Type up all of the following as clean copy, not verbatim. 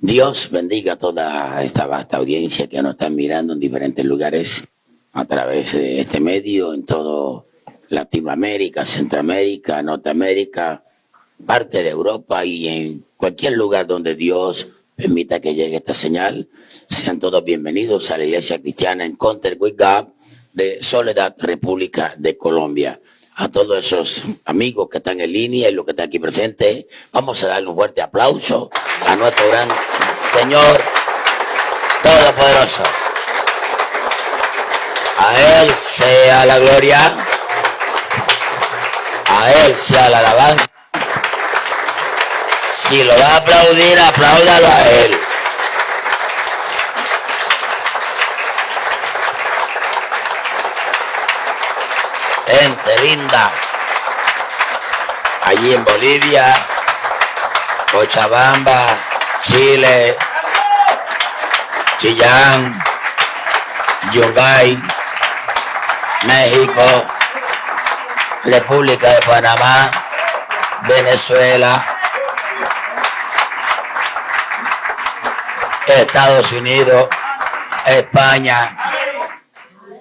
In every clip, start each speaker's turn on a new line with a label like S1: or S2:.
S1: Dios bendiga a toda esta vasta audiencia que nos está mirando en diferentes lugares a través de este medio, en todo Latinoamérica, Centroamérica, Norteamérica, parte de Europa y en cualquier lugar donde Dios permita que llegue esta señal. Sean todos bienvenidos a la Iglesia Cristiana Encounter with God de Soledad, República de Colombia. A todos esos amigos que están en línea y los que están aquí presentes, vamos a darle un fuerte aplauso a nuestro gran Señor Todopoderoso. A Él sea la gloria, a Él sea la alabanza. Si lo va a aplaudir, apláudalo a Él. Gente linda, allí en Bolivia, Cochabamba, Chile, Chillán, Yungay, México, República de Panamá, Venezuela, Estados Unidos, España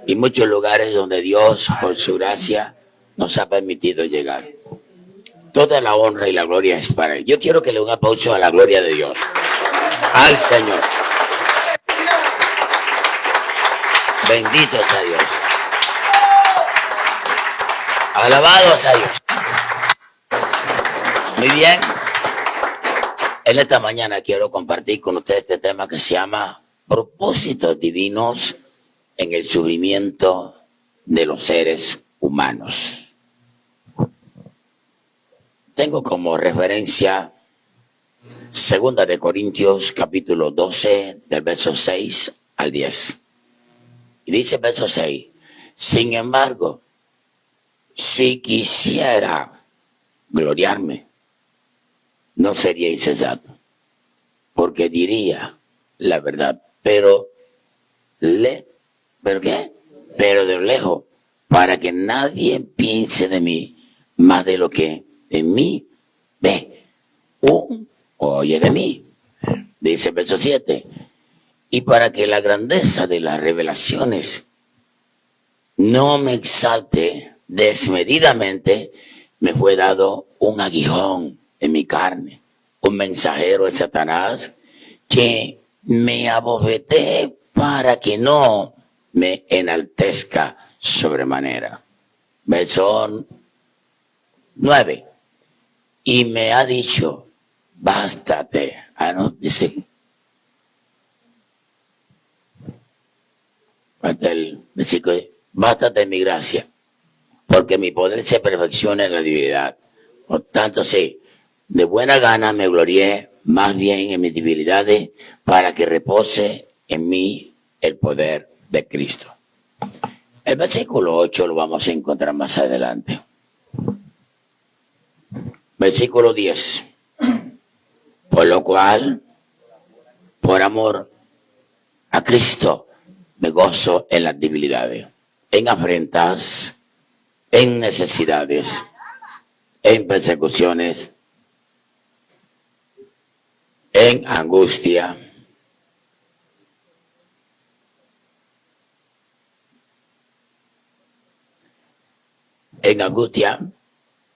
S1: y muchos lugares donde Dios, por su gracia, nos ha permitido llegar. Toda la honra y la gloria es para Él. Yo quiero que le dé un aplauso a la gloria de Dios, al Señor. Bendito sea Dios. Alabados a Dios. Muy bien. En esta mañana quiero compartir con ustedes este tema que se llama propósitos divinos en el sufrimiento de los seres humanos. Tengo como referencia 2 de Corintios capítulo 12 del verso 6 al 10. Y dice el verso 6, sin embargo, si quisiera gloriarme, no sería insensato, porque diría la verdad, pero qué, pero de lejos, para que nadie piense de mí más de lo que de mí ve o oye de mí. Dice el verso 7, y para que la grandeza de las revelaciones no me exalte desmedidamente, me fue dado un aguijón en mi carne, un mensajero de Satanás que me abofeté para que no me enaltezca sobremanera. Verso 9. Y me ha dicho, bástate. No, dice, hasta el versículo, bástate mi gracia, porque mi poder se perfecciona en la debilidad. Por tanto, sí, de buena gana me glorié más bien en mis debilidades, para que repose en mí el poder de Cristo. El versículo 8 lo vamos a encontrar más adelante. Versículo 10. Por lo cual, por amor a Cristo, me gozo en las debilidades, en afrentas, en necesidades, en persecuciones, en angustia,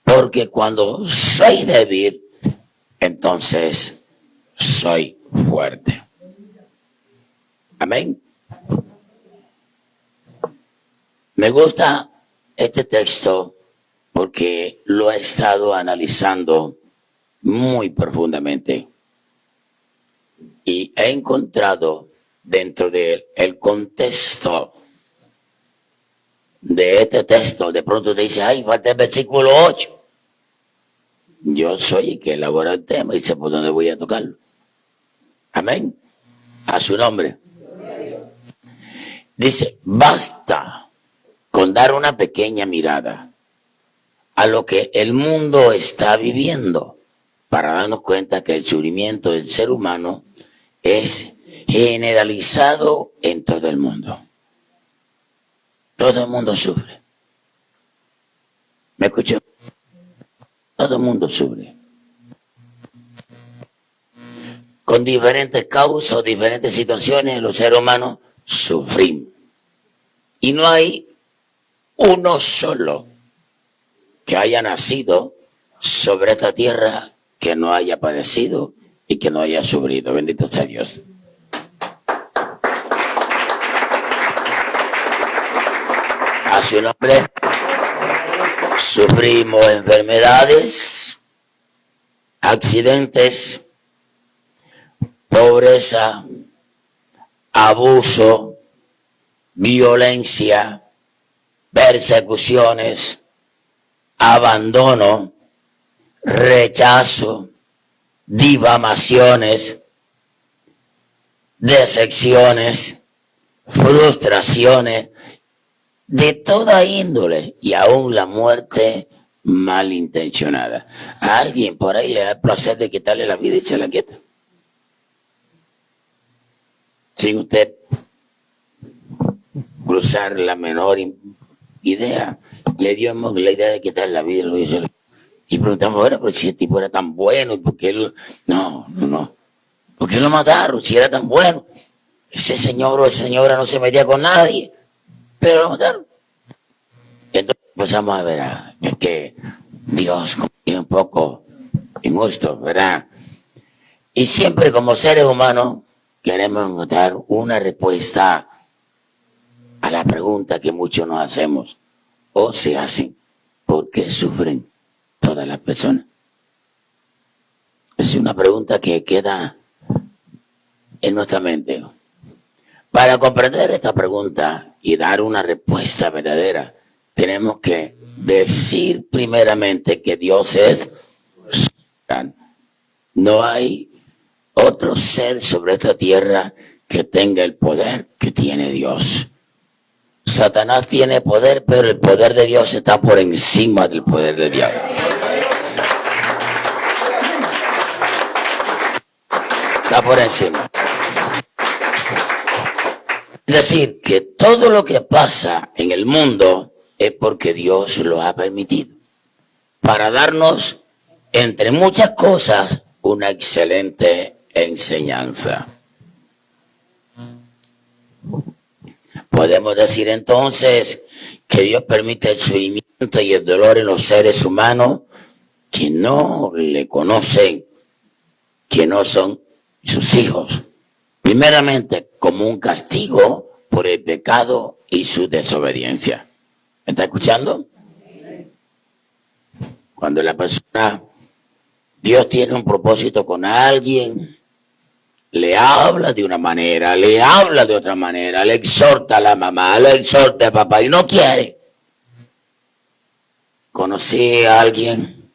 S1: porque cuando soy débil, entonces soy fuerte. Amén. Me gusta este texto porque lo he estado analizando muy profundamente y he encontrado dentro del contexto de este texto, de pronto te dice, ay, falta el versículo 8. Yo soy el que elabora el tema y sé por dónde voy a tocarlo. Amén. A su nombre. Dice, basta con dar una pequeña mirada a lo que el mundo está viviendo para darnos cuenta que el sufrimiento del ser humano es generalizado en todo el mundo. Todo el mundo sufre. ¿Me escuchó? Todo el mundo sufre. con diferentes causas o diferentes situaciones, los seres humanos sufrimos. Y no hay uno solo que haya nacido sobre esta tierra que no haya padecido y que no haya sufrido. Bendito sea Dios. A su nombre, sufrimos enfermedades, accidentes, pobreza, abuso, violencia, persecuciones, abandono, rechazo, difamaciones, decepciones, frustraciones, de toda índole, y aún la muerte malintencionada. A alguien por ahí le da el placer de quitarle la vida y se la quita, sin usted cruzar la menor idea. Le dio la idea de quitarle la vida y preguntamos, bueno, pero si el tipo era tan bueno, ¿y por qué lo... No. ¿Por qué lo mataron si era tan bueno? Ese señor o esa señora no se metía con nadie, pero lo mataron. Entonces empezamos a ver, es que Dios es un poco injusto, ¿verdad? Y siempre como seres humanos queremos encontrar una respuesta a la pregunta que muchos nos hacemos o se hacen: ¿por qué sufren todas las personas? Es una pregunta que queda en nuestra mente. Para comprender esta pregunta y dar una respuesta verdadera, tenemos que decir primeramente que Dios es soberano. No hay otro ser sobre esta tierra que tenga el poder que tiene Dios. Satanás tiene poder, pero el poder de Dios está por encima del poder del diablo. Está por encima. Es decir, que todo lo que pasa en el mundo es porque Dios lo ha permitido, para darnos, entre muchas cosas, una excelente enseñanza. Podemos decir entonces que Dios permite el sufrimiento y el dolor en los seres humanos que no le conocen, que no son sus hijos. Primeramente, como un castigo por el pecado y su desobediencia. ¿Me está escuchando? Cuando la persona, Dios tiene un propósito con alguien, le habla de una manera, le habla de otra manera, le exhorta a la mamá, le exhorta al papá y no quiere. Conocí a alguien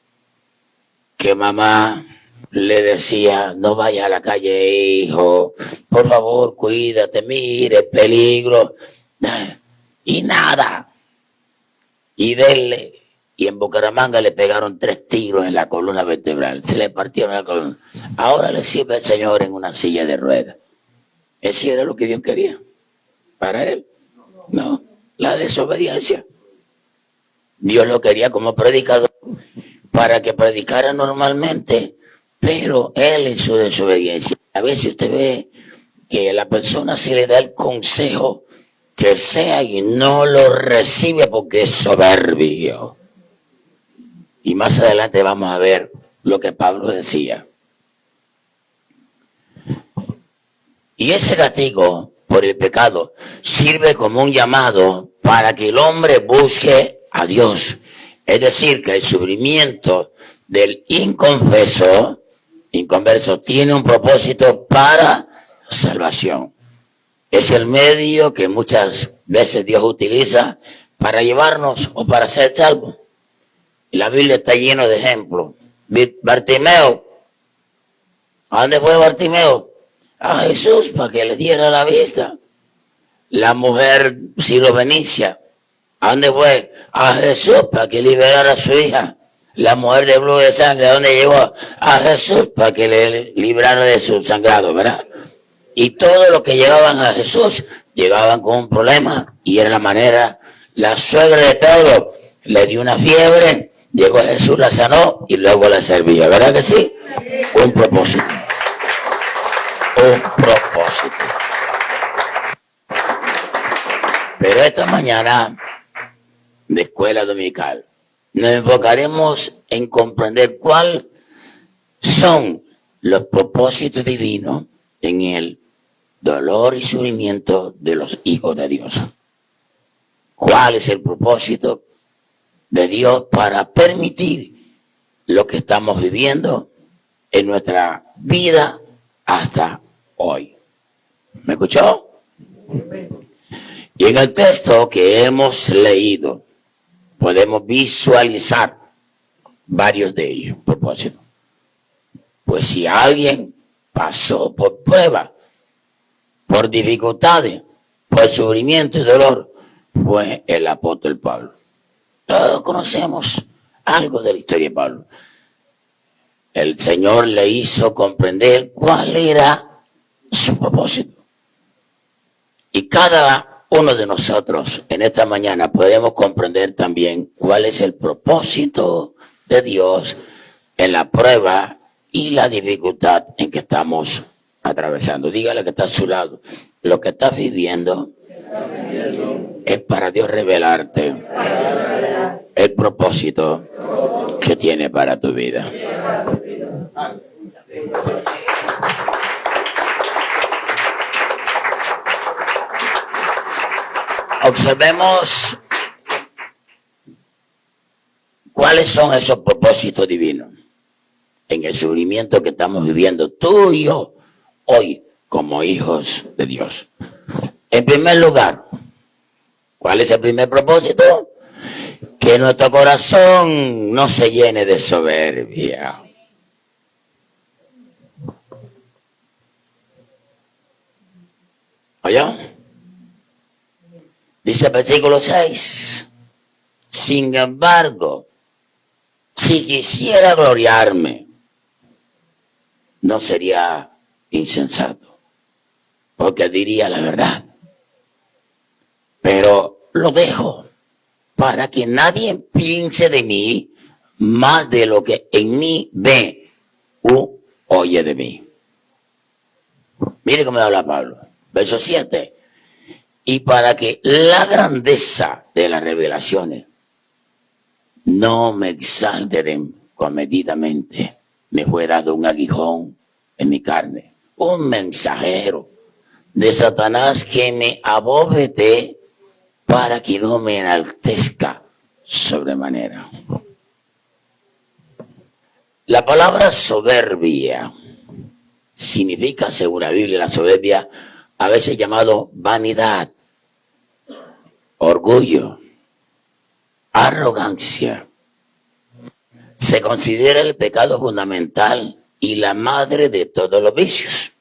S1: que mamá le decía: no vaya a la calle, hijo, por favor, cuídate, mire, peligro, y nada. Y denle, y en Bucaramanga le pegaron 3 tiros en la columna vertebral, se le partieron la columna. Ahora le sirve al Señor en una silla de ruedas. ¿Ese era lo que Dios quería para él? No, la desobediencia. Dios lo quería como predicador para que predicara normalmente, pero él en su desobediencia. A veces usted ve que a la persona se le da el consejo que sea y no lo recibe porque es soberbio. Y más adelante vamos a ver lo que Pablo decía. Y ese castigo por el pecado sirve como un llamado para que el hombre busque a Dios. Es decir, que el sufrimiento del inconverso tiene un propósito para salvación. Es el medio que muchas veces Dios utiliza para llevarnos o para ser salvos. Y la Biblia está llena de ejemplos. Bartimeo, ¿a dónde fue Bartimeo? A Jesús para que le diera la vista. La mujer sirofenicia, ¿a dónde fue? A Jesús para que liberara a su hija. La mujer de flujo de sangre, ¿a dónde llegó? A Jesús para que le librara de su sangrado, ¿verdad? Y todos los que llegaban a Jesús llegaban con un problema, y era la manera. La suegra de Pedro le dio una fiebre, llegó a Jesús, la sanó y luego la servía, ¿verdad que sí? Un propósito. un propósito. Pero esta mañana de escuela dominical nos enfocaremos en comprender cuáles son los propósitos divinos en el dolor y sufrimiento de los hijos de Dios. ¿Cuál es el propósito de Dios para permitir lo que estamos viviendo en nuestra vida hasta hoy? ¿Me escuchó? Y en el texto que hemos leído podemos visualizar varios de ellos, propósitos. Pues si alguien pasó por pruebas, por dificultades, por sufrimiento y dolor, fue el apóstol Pablo. Todos conocemos algo de la historia de Pablo. El Señor le hizo comprender cuál era su propósito. Y cada uno de nosotros en esta mañana podemos comprender también cuál es el propósito de Dios en la prueba y la dificultad en que estamos atravesando. Dígale que está a su lado. Lo que estás viviendo es para Dios revelarte el propósito que tiene para tu vida. Observemos cuáles son esos propósitos divinos en el sufrimiento que estamos viviendo tú y yo hoy como hijos de Dios. En primer lugar, ¿cuál es el primer propósito? Que nuestro corazón no se llene de soberbia. ¿Oye? Dice el versículo 6. Sin embargo, si quisiera gloriarme, no sería insensato, porque diría la verdad. Pero lo dejo para que nadie piense de mí más de lo que en mí ve u oye de mí. Mire cómo habla Pablo. Verso 7. Y para que la grandeza de las revelaciones no me exalten comedidamente, me fue dado un aguijón en mi carne, un mensajero de Satanás que me abofeté para que no me enaltezca sobremanera. La palabra soberbia significa, según la Biblia, la soberbia a veces llamado vanidad, orgullo, arrogancia. Se considera el pecado fundamental y la madre de todos los vicios.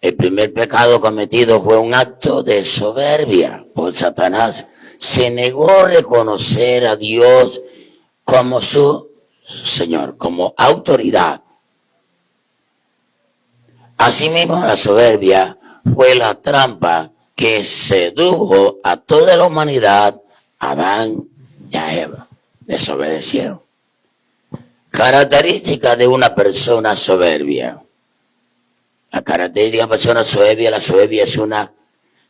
S1: El primer pecado cometido fue un acto de soberbia por Satanás. Se negó a reconocer a Dios como su Señor, como autoridad. Asimismo, la soberbia fue la trampa que sedujo a toda la humanidad, a Adán y a Eva. Desobedecieron. Característica de una persona soberbia. La característica de una persona soberbia, la soberbia es una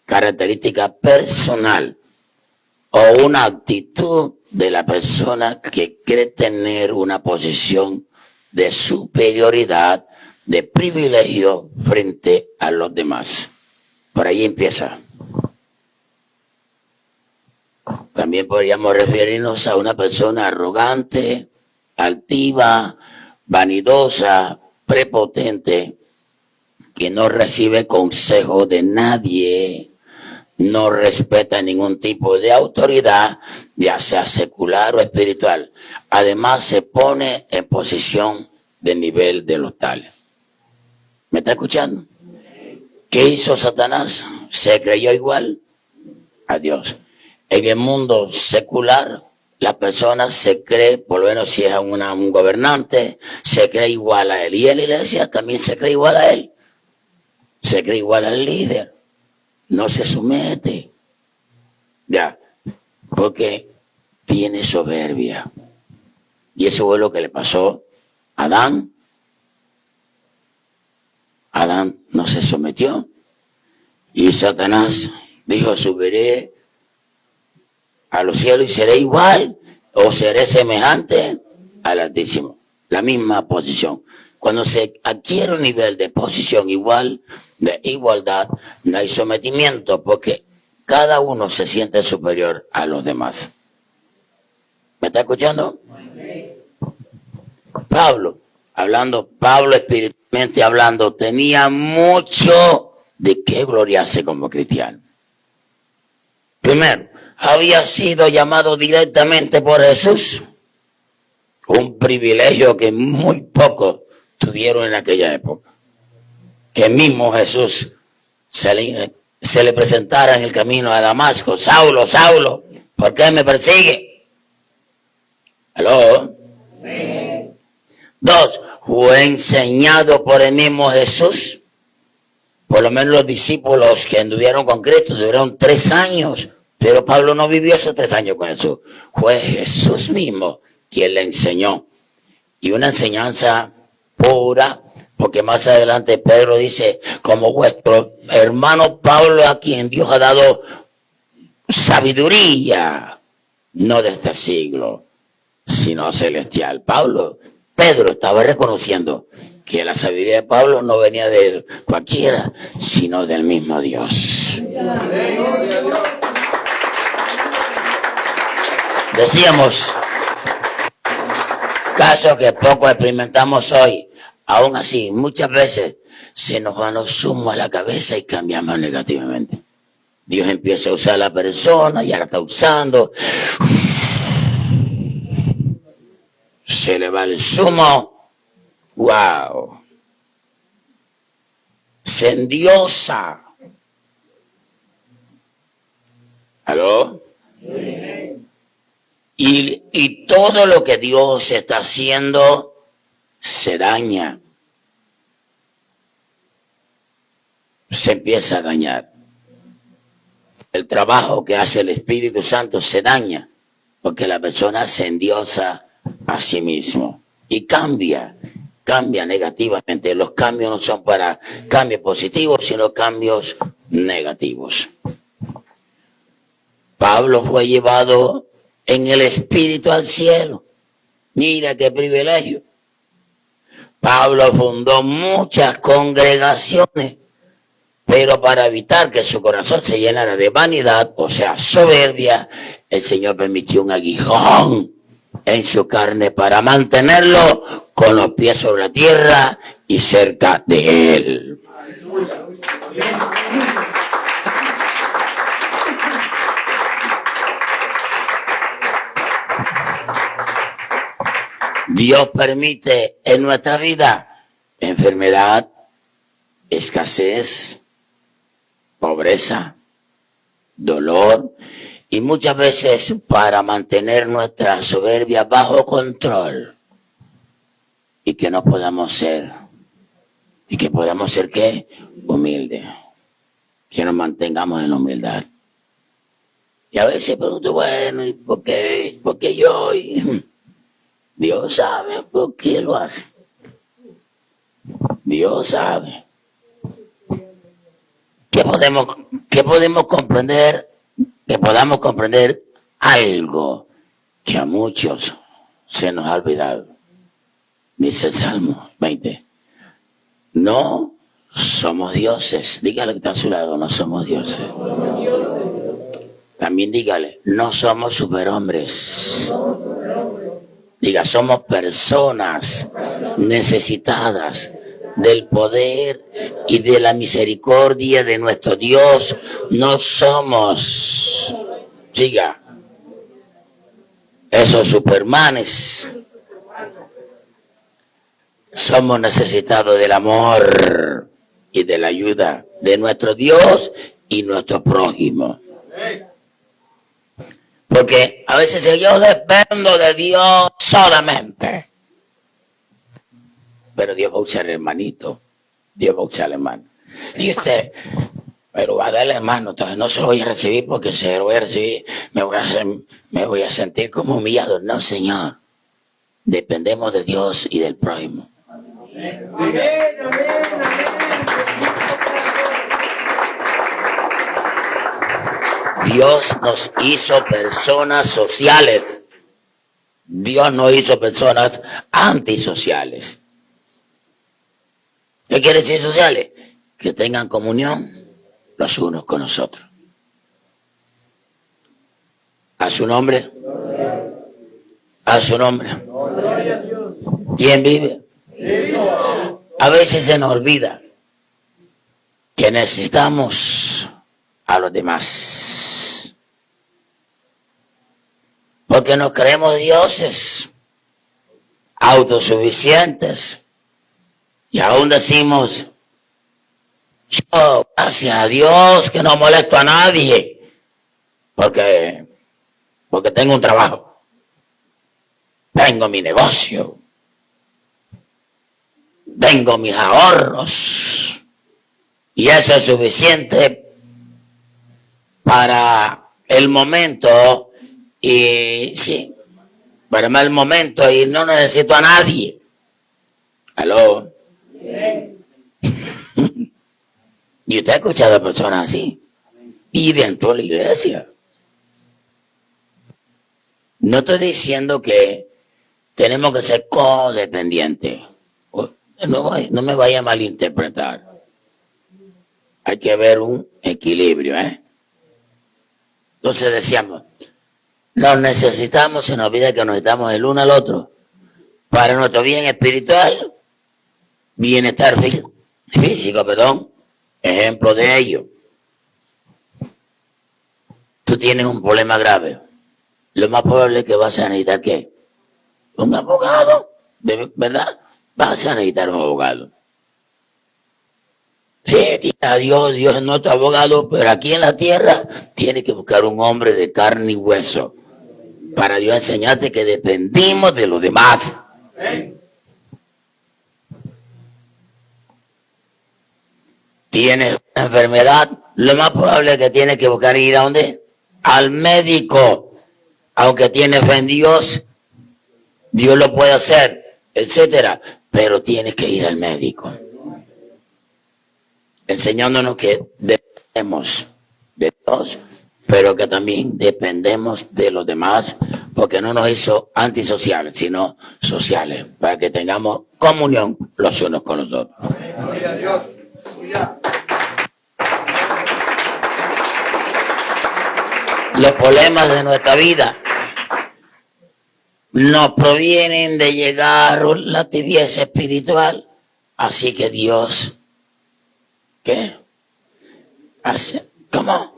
S1: característica personal o una actitud de la persona que cree tener una posición de superioridad, de privilegio frente a los demás. Por ahí empieza. También podríamos referirnos a una persona arrogante, altiva, vanidosa, prepotente, que no recibe consejo de nadie, no respeta ningún tipo de autoridad, ya sea secular o espiritual. Además, se pone en posición de nivel de los tales. ¿Me está escuchando? ¿Qué hizo Satanás? Se creyó igual a Dios. En el mundo secular, la persona se cree, por lo menos si es un gobernante, se cree igual a él. Y en la iglesia también se cree igual a él. Se cree igual al líder. No se somete. Ya. Porque tiene soberbia. Y eso fue lo que le pasó a Adán, Adán no se sometió. Y Satanás dijo, subiré a los cielos y seré igual o seré semejante al Altísimo. La misma posición. Cuando se adquiere un nivel de posición igual, de igualdad, no hay sometimiento porque cada uno se siente superior a los demás. ¿Me está escuchando? Pablo espiritualmente hablando, tenía mucho de qué gloriarse como cristiano. Primero, había sido llamado directamente por Jesús, un privilegio que muy pocos tuvieron en aquella época. Que mismo Jesús se le presentara en el camino a Damasco, Saulo, Saulo, ¿por qué me persigue? ¿Aló? Sí. 2, fue enseñado por el mismo Jesús. Por lo menos los discípulos que anduvieron con Cristo duraron 3 años, pero Pablo no vivió esos 3 años con Jesús. Fue Jesús mismo quien le enseñó. Y una enseñanza pura, porque más adelante Pedro dice, como vuestro hermano Pablo, a quien Dios ha dado sabiduría, no de este siglo, sino celestial. Pedro estaba reconociendo que la sabiduría de Pablo no venía de cualquiera, sino del mismo Dios. Decíamos, caso que poco experimentamos hoy, aún así, muchas veces se nos van los humos a la cabeza y cambiamos negativamente. Dios empieza a usar a la persona y ahora está usando. Se le va el zumo. ¡Wow! Se endiosa. ¿Aló? Y todo lo que Dios está haciendo se daña. Se empieza a dañar. El trabajo que hace el Espíritu Santo se daña porque la persona se endiosa a sí mismo y cambia negativamente. Los cambios no son para cambios positivos, sino cambios negativos. Pablo fue llevado en el Espíritu al cielo. Mira qué privilegio. Pablo fundó muchas congregaciones, pero para evitar que su corazón se llenara de vanidad, o sea, soberbia, el Señor permitió un aguijón en su carne para mantenerlo con los pies sobre la tierra y cerca de él. Dios permite en nuestra vida enfermedad, escasez, pobreza, dolor, y muchas veces para mantener nuestra soberbia bajo control y que no podamos ser, y que podamos ser ¿qué? Humildes, que nos mantengamos en la humildad. Y a veces pregunto, bueno, ¿y por qué? ¿Por qué yo? Dios sabe por qué lo hace. Dios sabe. ¿Qué podemos comprender? Que podamos comprender algo que a muchos se nos ha olvidado. Dice el Salmo 20. No somos dioses. Dígale que está a su lado, no somos dioses. También dígale, no somos superhombres. Diga, somos personas necesitadas del poder y de la misericordia de nuestro Dios. No somos, diga, esos supermanes. Somos necesitados del amor y de la ayuda de nuestro Dios y nuestro prójimo. Porque a veces yo dependo de Dios solamente. Pero Dios va a usar el hermanito. Dios va a usar el hermano. Y usted, pero va a darle hermano, entonces no se lo voy a recibir porque se lo voy a recibir, me voy a sentir como humillado. No, Señor. Dependemos de Dios y del prójimo. Amén, amén, amén. Dios nos hizo personas sociales. Dios no hizo personas antisociales. ¿Qué quiere decir sociales? Que tengan comunión los unos con los otros. A su nombre. A su nombre. ¿Quién vive? A veces se nos olvida que necesitamos a los demás. Porque nos creemos dioses, autosuficientes. Y aún decimos, yo, gracias a Dios, que no molesto a nadie. Porque tengo un trabajo. Tengo mi negocio. Tengo mis ahorros. Y eso es suficiente para el momento. Y sí, para el momento y no necesito a nadie. ¿Aló? Y usted ha escuchado a personas así. Y dentro de la iglesia. No estoy diciendo que tenemos que ser codependientes. No me vaya a malinterpretar. Hay que ver un equilibrio, ¿eh? Entonces decíamos, nos necesitamos, se nos olvida que nos necesitamos el uno al otro para nuestro bien espiritual, bienestar físico, ejemplo de ello. Tú tienes un problema grave. Lo más probable es que vas a necesitar, ¿qué? Un abogado, ¿verdad? Vas a necesitar un abogado. Sí, a Dios es nuestro abogado, pero aquí en la tierra tiene que buscar un hombre de carne y hueso para Dios enseñarte que dependimos de los demás. Tienes una enfermedad, lo más probable es que tienes que buscar ir a ¿dónde? Al médico. Aunque tienes fe en Dios, Dios lo puede hacer, etcétera, pero tienes que ir al médico. Enseñándonos que dependemos de Dios, pero que también dependemos de los demás, porque no nos hizo antisociales, sino sociales, para que tengamos comunión los unos con los otros. Gloria a Dios. Los problemas de nuestra vida nos provienen de llegar a la tibieza espiritual, así que Dios, ¿qué? ¿Cómo?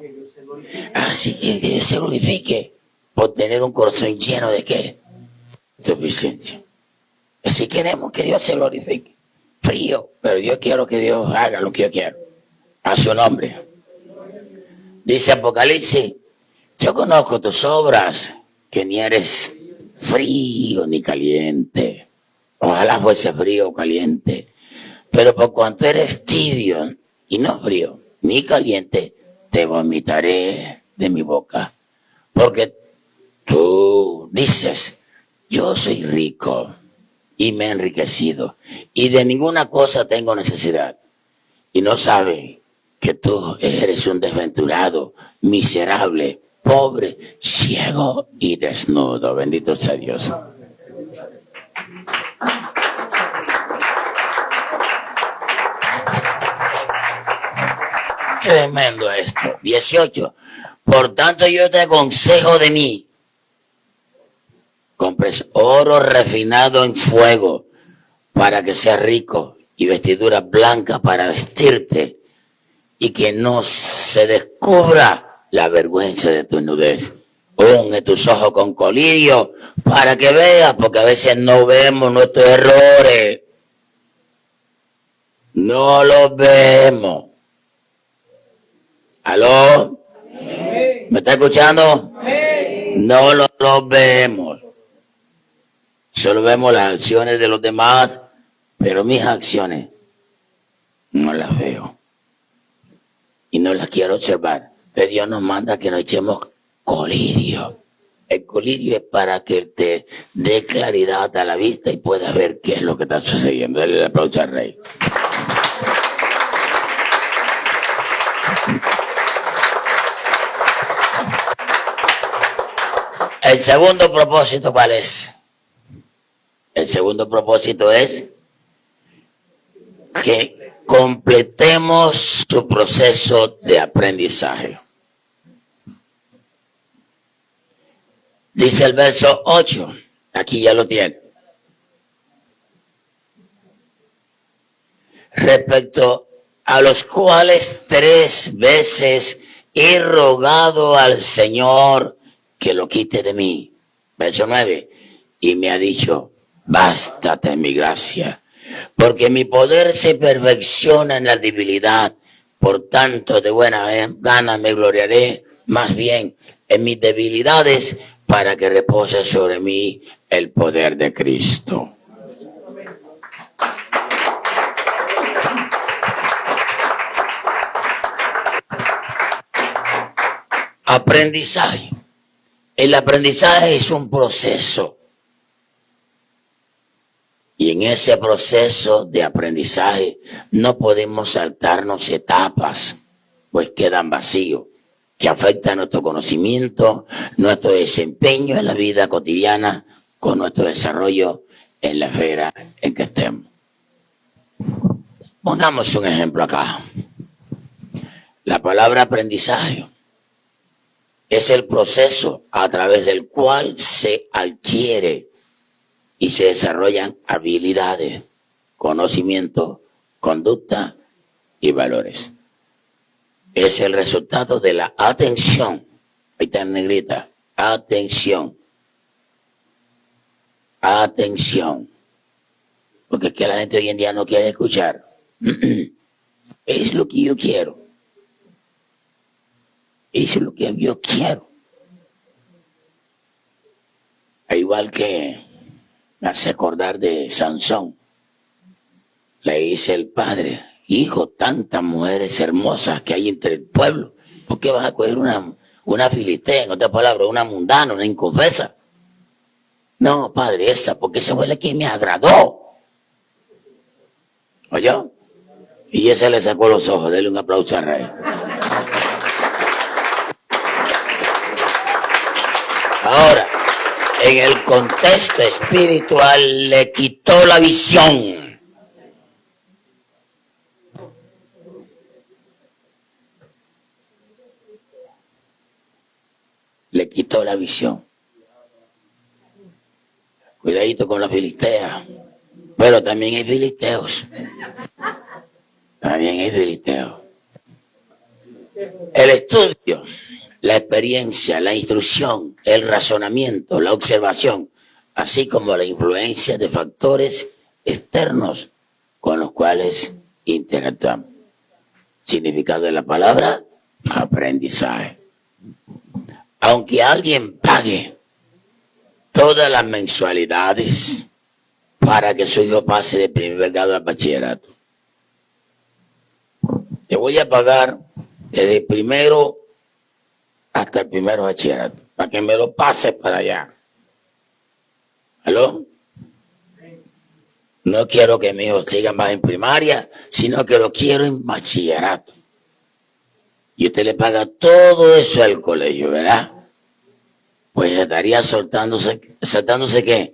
S1: Así que Dios se glorifique por tener un corazón lleno de ¿qué? Suficiencia. Así queremos que Dios se glorifique. Frío, pero yo quiero que Dios haga lo que yo quiero. A su nombre. Dice Apocalipsis, yo conozco tus obras, que ni eres frío ni caliente. Ojalá fuese frío o caliente. Pero por cuanto eres tibio y no frío ni caliente, te vomitaré de mi boca. Porque tú dices, yo soy rico y me he enriquecido y de ninguna cosa tengo necesidad. Y no sabes que tú eres un desventurado, miserable, pobre, ciego y desnudo. Bendito sea Dios. Tremendo esto. 18. Por tanto yo te aconsejo de mí, compres oro refinado en fuego para que seas rico y vestidura blanca para vestirte y que no se descubra la vergüenza de tu nudez. Unge tus ojos con colirio para que veas, porque a veces no vemos nuestros errores. No los vemos. ¿Aló? ¿Me está escuchando? No los vemos. Solo vemos las acciones de los demás, pero mis acciones no las veo. Y no las quiero observar. Pero Dios nos manda que nos echemos colirio. El colirio es para que te dé claridad a la vista y puedas ver qué es lo que está sucediendo. Dale el aplauso al Rey. El segundo propósito, ¿cuál es? El segundo propósito es que completemos su proceso de aprendizaje. Dice el verso 8, aquí ya lo tiene. Respecto a los cuales 3 veces he rogado al Señor que lo quite de mí. Verso 9. Y me ha dicho, bástate mi gracia, porque mi poder se perfecciona en la debilidad. Por tanto, de buena gana me gloriaré más bien en mis debilidades, para que repose sobre mí el poder de Cristo. Aprendizaje. El aprendizaje es un proceso. Y en ese proceso de aprendizaje no podemos saltarnos etapas, pues quedan vacíos, que afectan nuestro conocimiento, nuestro desempeño en la vida cotidiana, con nuestro desarrollo en la esfera en que estemos. Pongamos un ejemplo acá. La palabra aprendizaje es el proceso a través del cual se adquiere y se desarrollan habilidades, conocimiento, conducta y valores. Es el resultado de la atención. Ahí está en negrita. Atención. Atención. Porque es que la gente hoy en día no quiere escuchar. Es lo que yo quiero. Es lo que yo quiero. Igual que me hace acordar de Sansón. Le dice el padre, hijo, tantas mujeres hermosas que hay entre el pueblo, ¿por qué vas a coger una filistea, en otras palabras, una mundana, una inconfesa? No, padre, esa, porque esa fue la que me agradó. ¿Oyó? Y ese le sacó los ojos. Dele un aplauso al rey. Ahora, en el contexto espiritual le quitó la visión. Le quitó la visión. Cuidadito con la filistea. Pero también hay filisteos. También hay filisteos. El estudio, la experiencia, la instrucción, el razonamiento, la observación, así como la influencia de factores externos con los cuales interactuamos. Significado de la palabra, aprendizaje. Aunque alguien pague todas las mensualidades para que su hijo pase de primer grado al bachillerato, te voy a pagar desde el primero hasta el primero bachillerato, para que me lo pases para allá. ¿Aló? No quiero que mi hijo siga más en primaria, sino que lo quiero en bachillerato. Y usted le paga todo eso al colegio, ¿verdad? Pues estaría saltándose ¿qué?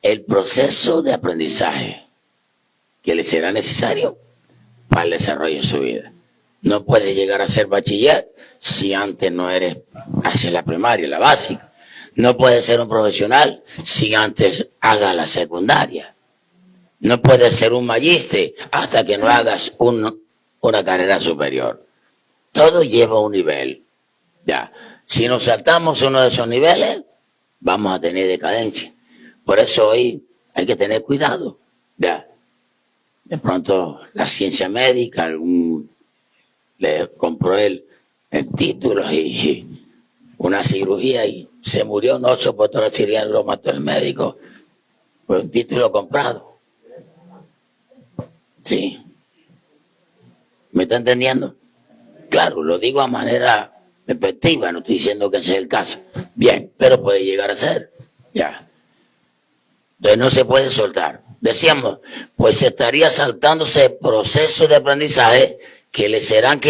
S1: El proceso de aprendizaje que le será necesario para el desarrollo de su vida. No puedes llegar a ser bachiller si antes no haces la primaria, la básica. No puedes ser un profesional si antes hagas la secundaria. No puedes ser un magíster hasta que no hagas una carrera superior. Todo lleva un nivel. Ya. Si nos saltamos uno de esos niveles, vamos a tener decadencia. Por eso hoy hay que tener cuidado. Ya. De pronto la ciencia médica, le compró el título y una cirugía y se murió, no soportó la cirugía, lo mató el médico. Fue un título comprado. Sí. ¿Me está entendiendo? Claro, lo digo a manera despectiva, no estoy diciendo que ese es el caso. Bien, pero puede llegar a ser. Ya. Entonces no se puede soltar. Decíamos, pues estaría saltándose procesos de aprendizaje que le serán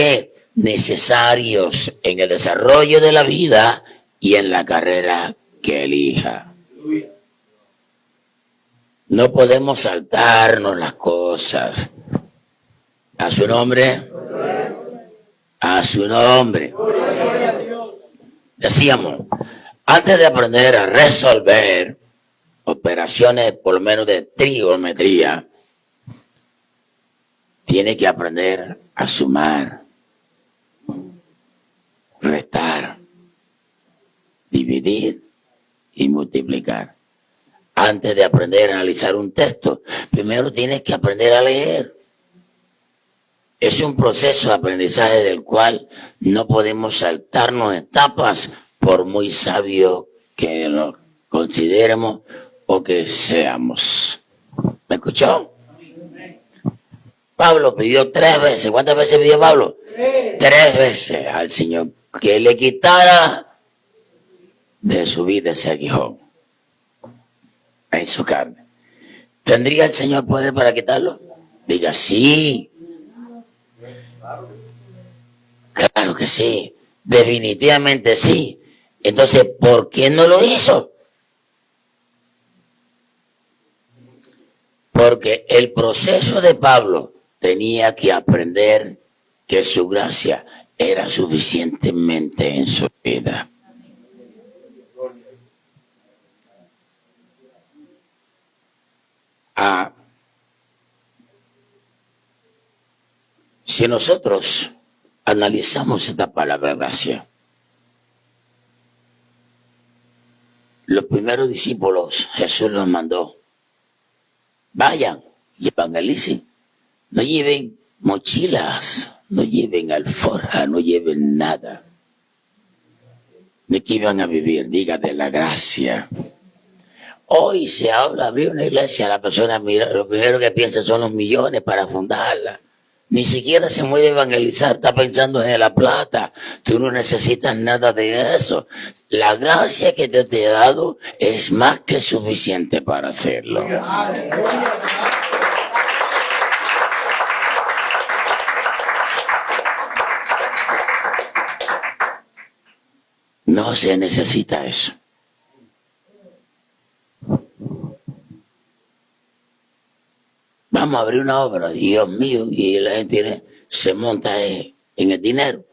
S1: necesarios en el desarrollo de la vida y en la carrera que elija. No podemos saltarnos las cosas. A su nombre. A su nombre. Decíamos, antes de aprender a resolver operaciones, por lo menos de trigonometría, tiene que aprender a sumar, restar, dividir y multiplicar. Antes de aprender a analizar un texto, primero tienes que aprender a leer. Es un proceso de aprendizaje del cual no podemos saltarnos etapas por muy sabio que lo consideremos o que seamos. ¿Me escuchó? Pablo pidió 3 veces. ¿Cuántas veces pidió Pablo? 3 veces al Señor que le quitara de su vida ese aguijón en su carne. ¿Tendría el Señor poder para quitarlo? Diga sí. Claro que sí. Definitivamente sí. Entonces, ¿por qué no lo hizo? Porque el proceso de Pablo tenía que aprender que su gracia era suficientemente en su vida. Si nosotros analizamos esta palabra gracia, los primeros discípulos Jesús los mandó: vayan y evangelicen. No lleven mochilas, no lleven alforja, no lleven nada. ¿De qué iban a vivir? Diga de la gracia. Hoy se habla, abrir una iglesia, la persona mira, lo primero que piensa son los millones para fundarla. Ni siquiera se mueve a evangelizar, está pensando en la plata. Tú no necesitas nada de eso. La gracia que Dios te ha dado es más que suficiente para hacerlo. No se necesita eso. Vamos a abrir una obra, Dios mío, y la gente se monta en el dinero.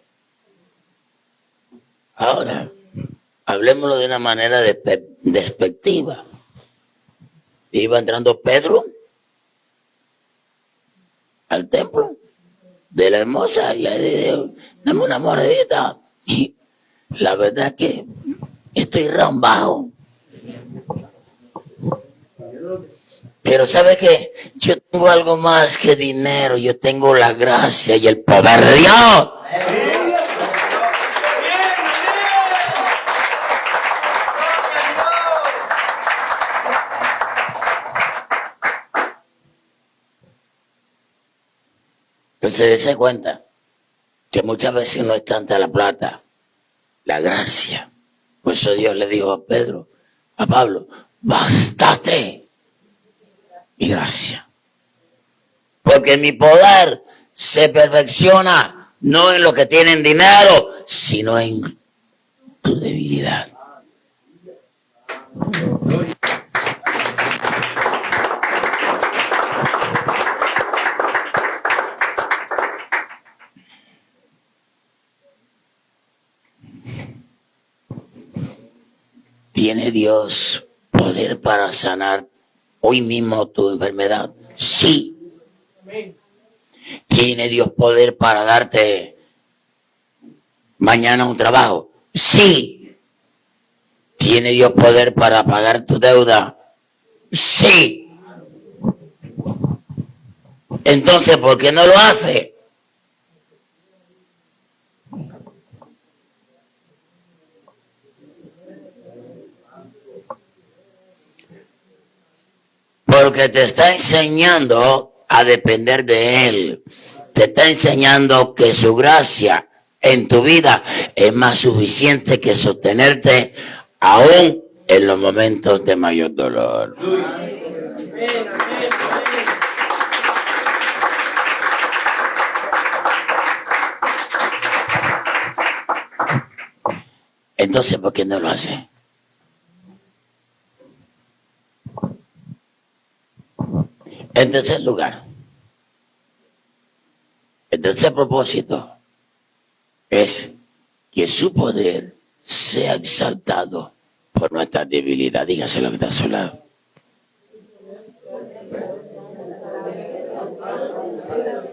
S1: Ahora, hablemoslo de una manera despectiva. Iba entrando Pedro al templo de la hermosa y le dijo: dame una monedita. Y la verdad es que estoy rambado. Pero ¿sabe qué? Yo tengo algo más que dinero. Yo tengo la gracia y el poder de Dios. Entonces se cuenta que muchas veces no es tanta la plata, la gracia. Por eso Dios le dijo a Pedro, a Pablo: bástate mi gracia. Porque mi poder se perfecciona no en los que tienen dinero, sino en tu debilidad. ¿Tiene Dios poder para sanar hoy mismo tu enfermedad? Sí. ¿Tiene Dios poder para darte mañana un trabajo? Sí. ¿Tiene Dios poder para pagar tu deuda? Sí. Entonces, ¿por qué no lo hace? Porque te está enseñando a depender de Él. Te está enseñando que su gracia en tu vida es más suficiente que sostenerte aún en los momentos de mayor dolor. Entonces, ¿por qué no lo hace? tercer lugar, el tercer propósito es que su poder sea exaltado por nuestra debilidad. Dígase lo que está a su lado.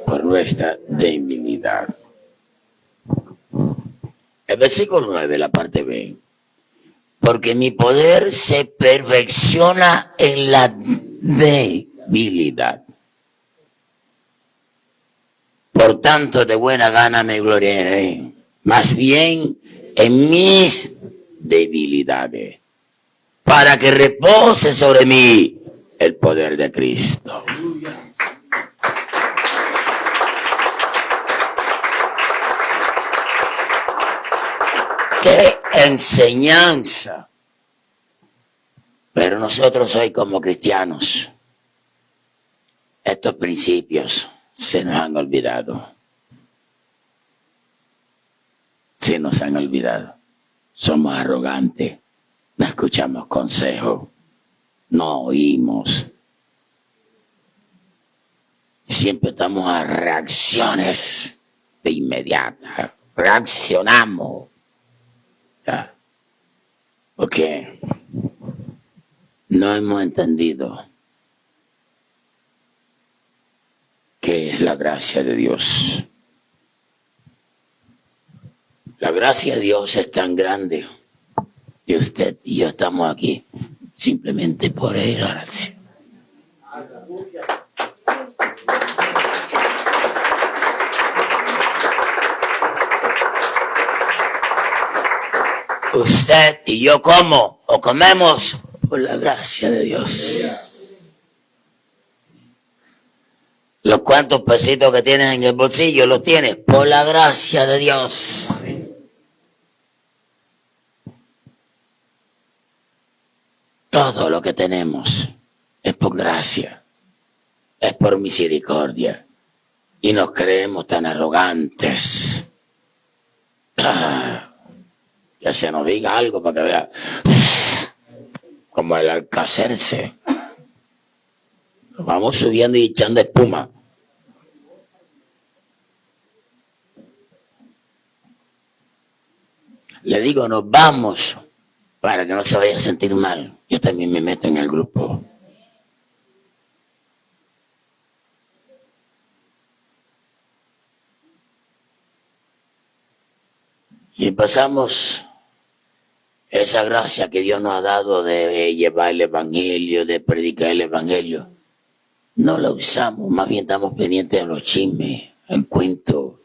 S1: Por nuestra debilidad. El versículo 9, la parte B. Porque mi poder se perfecciona en la debilidad. Por tanto, de buena gana me gloriaré, más bien en mis debilidades, para que repose sobre mí el poder de Cristo. ¡Qué enseñanza! Pero nosotros hoy como cristianos, estos principios se nos han olvidado. Se nos han olvidado. Somos arrogantes, no escuchamos consejos, no oímos. Siempre estamos a reacciones de inmediata. Reaccionamos. ¿Ya? Porque no hemos entendido qué es la gracia de Dios. La gracia de Dios es tan grande que usted y yo estamos aquí simplemente por la gracia. Usted y yo comemos por la gracia de Dios. Los cuantos pesitos que tienes en el bolsillo los tienes por la gracia de Dios. Todo lo que tenemos es por gracia, es por misericordia. Y nos creemos tan arrogantes. Ya se nos diga algo para que vea. Como el Alcacerse. Nos vamos subiendo y echando espuma. Le digo, nos vamos para que no se vaya a sentir mal. Yo también me meto en el grupo. Y pasamos esa gracia que Dios nos ha dado de llevar el Evangelio, de predicar el Evangelio. No la usamos, más bien estamos pendientes de los chismes, el cuento,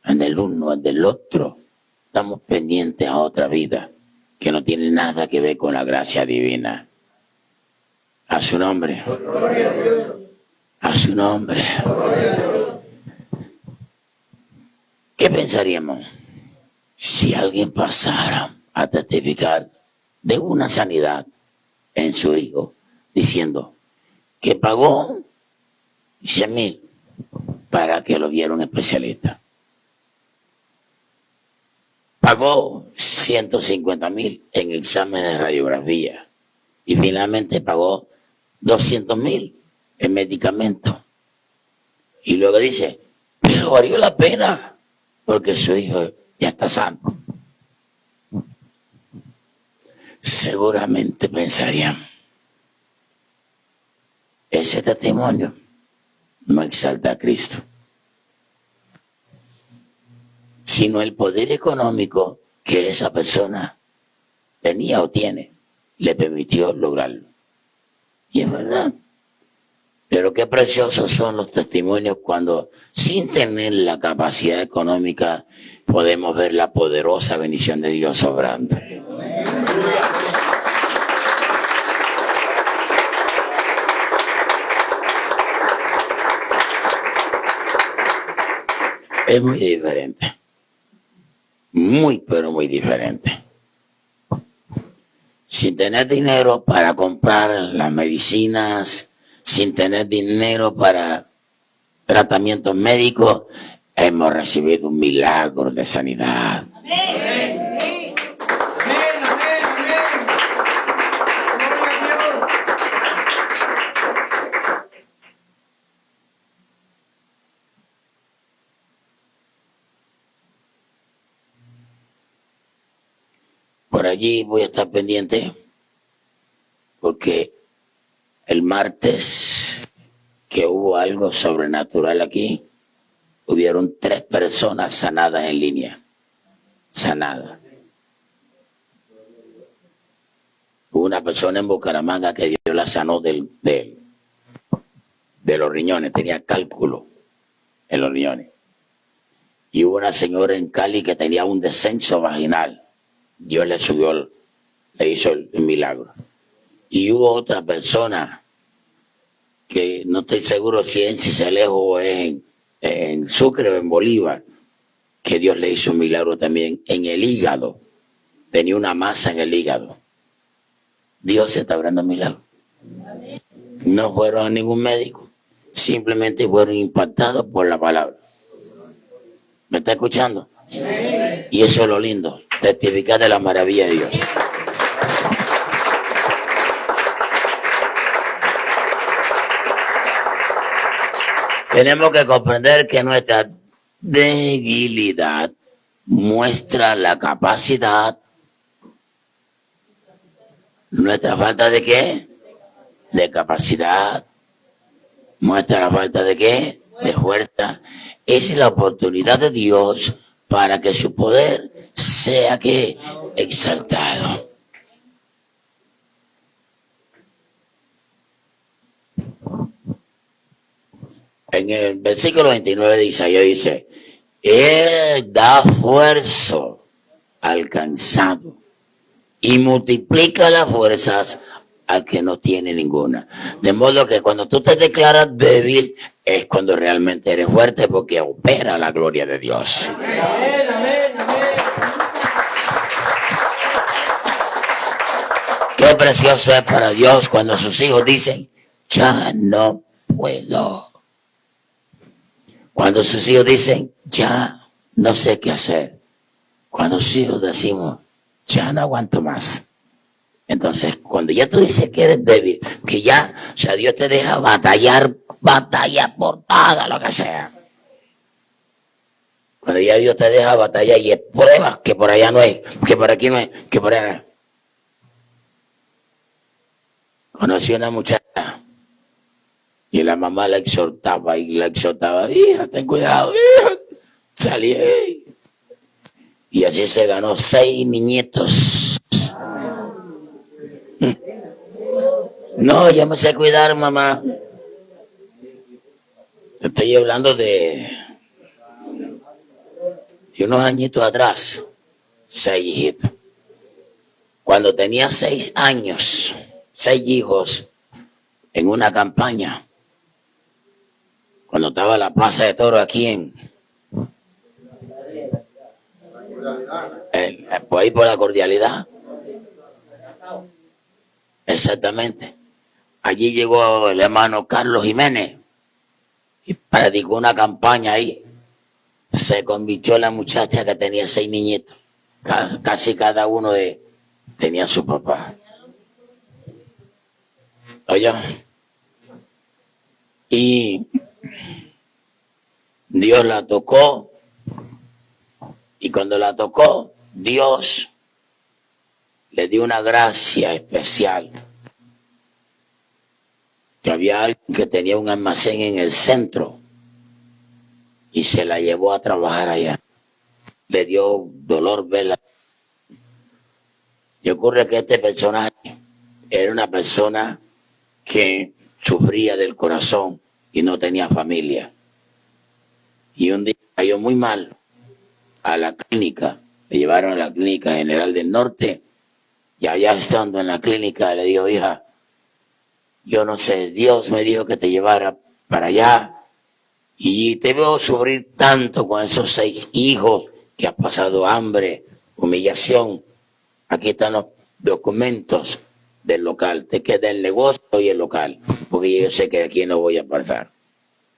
S1: en el uno, en el otro. Estamos pendientes a otra vida que no tiene nada que ver con la gracia divina. A su nombre. A su nombre. ¿Qué pensaríamos si alguien pasara a testificar de una sanidad en su hijo, diciendo que pagó 100,000 para que lo viera un especialista? Pagó 150,000 en examen de radiografía y finalmente pagó 200,000 en medicamentos. Y luego dice, pero valió la pena porque su hijo ya está sano. Seguramente pensarían, ese testimonio no exalta a Cristo, sino el poder económico que esa persona tenía o tiene, le permitió lograrlo. Y es verdad. Pero qué preciosos son los testimonios cuando, sin tener la capacidad económica, podemos ver la poderosa bendición de Dios obrando. Es muy diferente. Muy, pero muy diferente. Sin tener dinero para comprar las medicinas, sin tener dinero para tratamientos médicos, hemos recibido un milagro de sanidad. Amén. Por allí voy a estar pendiente porque el martes que hubo algo sobrenatural aquí, hubieron 3 personas sanadas en línea. Sanadas. Hubo una persona en Bucaramanga que Dios la sanó de los riñones, tenía cálculo en los riñones. Y hubo una señora en Cali que tenía un descenso vaginal. Dios le subió, le hizo el milagro. Y hubo otra persona que no estoy seguro si es en Cicelejo o en Sucre o en Bolívar, que Dios le hizo un milagro también en el hígado. Tenía una masa en el hígado. Dios se está abriendo milagros. No fueron a ningún médico, simplemente fueron impactados por la palabra. ¿Me está escuchando? Y eso es lo lindo, testificar de la maravilla de Dios. Tenemos que comprender que nuestra debilidad muestra la capacidad. Nuestra falta de ¿qué? De capacidad. Muestra la falta de ¿qué? De fuerza. Es la oportunidad de Dios para que su poder sea ¿qué? Exaltado. En el versículo 29 de Isaías dice, Él da fuerza al cansado y multiplica las fuerzas al que no tiene ninguna. De modo que cuando tú te declaras débil, es cuando realmente eres fuerte, porque opera la gloria de Dios. Amén, amén, amén. Qué precioso es para Dios cuando sus hijos dicen, ya no puedo. Cuando sus hijos dicen, ya no sé qué hacer. Cuando sus hijos decimos, ya no aguanto más. Entonces, cuando ya tú dices que eres débil, que ya, o sea, Dios te deja batallar, batalla por todo lo que sea. Cuando ya Dios te deja batallar y es prueba que por allá no es, que por aquí no es, que por allá no es. Conocí una muchacha y la mamá la exhortaba, hija, ten cuidado, hija, salí. Y así se ganó 6 niñitos. No, yo me sé cuidar, mamá. Te estoy hablando de unos añitos atrás. 6 hijitos. Cuando tenía 6 años, 6 hijos, en una campaña, cuando estaba en la Plaza de Toros aquí por ahí por la Cordialidad. Exactamente. Allí llegó el hermano Carlos Jiménez y predicó una campaña ahí. Se convirtió en la muchacha que tenía 6 niñitos. Casi cada uno tenía su papá. Oye, y Dios la tocó, y cuando la tocó, Dios le dio una gracia especial. Que había alguien que tenía un almacén en el centro y se la llevó a trabajar allá. Le dio dolor verla. Y ocurre que este personaje era una persona que sufría del corazón y no tenía familia. Y un día cayó muy mal a la clínica. Le llevaron a la clínica General del Norte y allá estando en la clínica le dijo, hija, yo no sé, Dios me dijo que te llevara para allá y te veo sufrir tanto con esos 6 hijos que has pasado hambre, humillación. Aquí están los documentos del local, te queda el negocio y el local, porque yo sé que aquí no voy a pasar.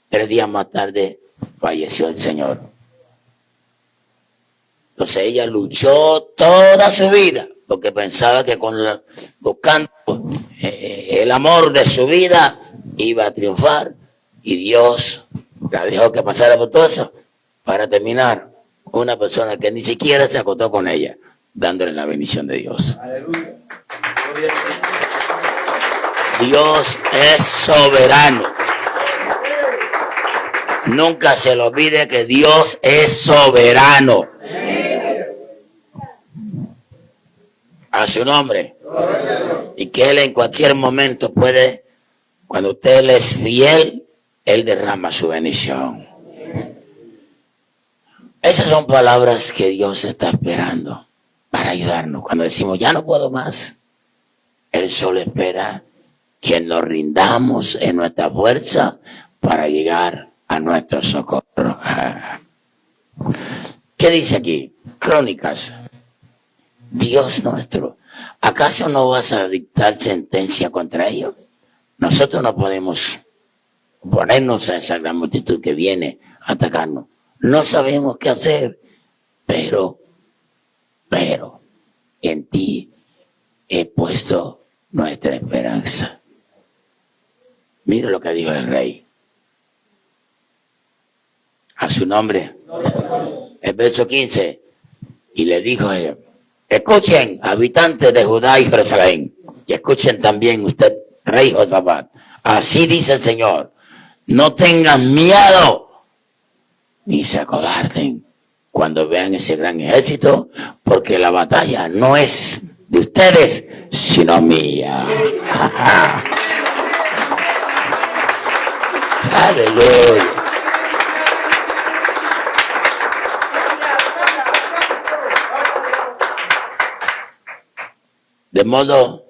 S1: 3 días más tarde falleció el Señor. Entonces ella luchó toda su vida porque pensaba que buscando el amor de su vida iba a triunfar, y Dios la dejó que pasara por todo eso para terminar una persona que ni siquiera se acostó con ella. dándole la bendición de Dios. Dios es soberano. Nunca se le olvide que Dios es soberano. A su nombre. Y que Él en cualquier momento puede, cuando usted le es fiel, Él derrama su bendición. Esas son palabras que Dios está esperando para ayudarnos. Cuando decimos, ya no puedo más, Él solo espera que nos rindamos en nuestra fuerza para llegar a nuestro socorro. ¿Qué dice aquí? Crónicas. Dios nuestro, ¿acaso no vas a dictar sentencia contra ellos? Nosotros no podemos ponernos a esa gran multitud que viene a atacarnos. No sabemos qué hacer, pero en ti he puesto nuestra esperanza. Mira lo que dijo el rey. A su nombre. El verso 15. Y le dijo él, escuchen, habitantes de Judá y Jerusalén, y escuchen también usted, rey Josafat. Así dice el Señor, no tengan miedo, ni se acobarden cuando vean ese gran ejército, porque la batalla no es de ustedes, sino mía. Aleluya. De modo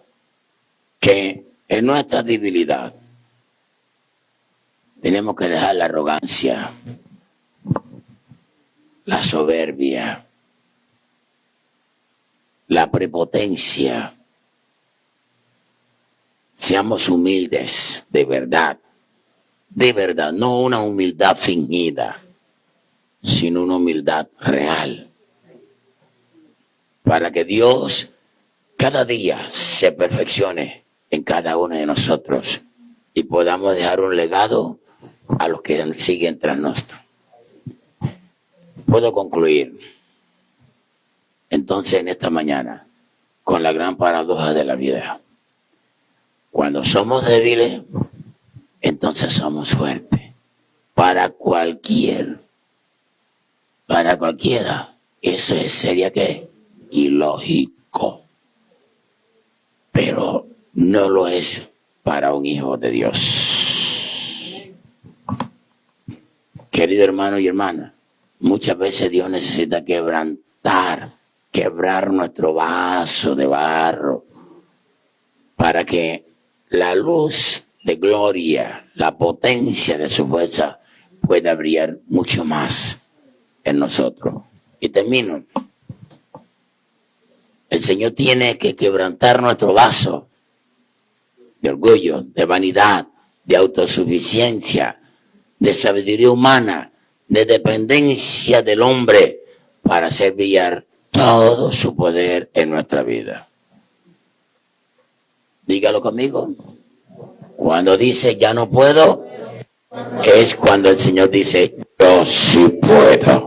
S1: que en nuestra debilidad tenemos que dejar la arrogancia, la soberbia, la prepotencia. Seamos humildes de verdad, no una humildad fingida, sino una humildad real, para que Dios cada día se perfeccione en cada uno de nosotros y podamos dejar un legado a los que siguen tras nosotros. Puedo concluir entonces en esta mañana con la gran paradoja de la vida. Cuando somos débiles, entonces somos fuertes. Para cualquiera, eso sería que ilógico. Pero no lo es para un hijo de Dios. Querido hermano y hermana, muchas veces Dios necesita quebrar nuestro vaso de barro para que la luz de gloria, la potencia de su fuerza pueda brillar mucho más en nosotros. Y termino. El Señor tiene que quebrantar nuestro vaso de orgullo, de vanidad, de autosuficiencia, de sabiduría humana, de dependencia del hombre, para hacer brillar todo su poder en nuestra vida. Dígalo conmigo. Cuando dice ya no puedo, es cuando el Señor dice yo sí puedo.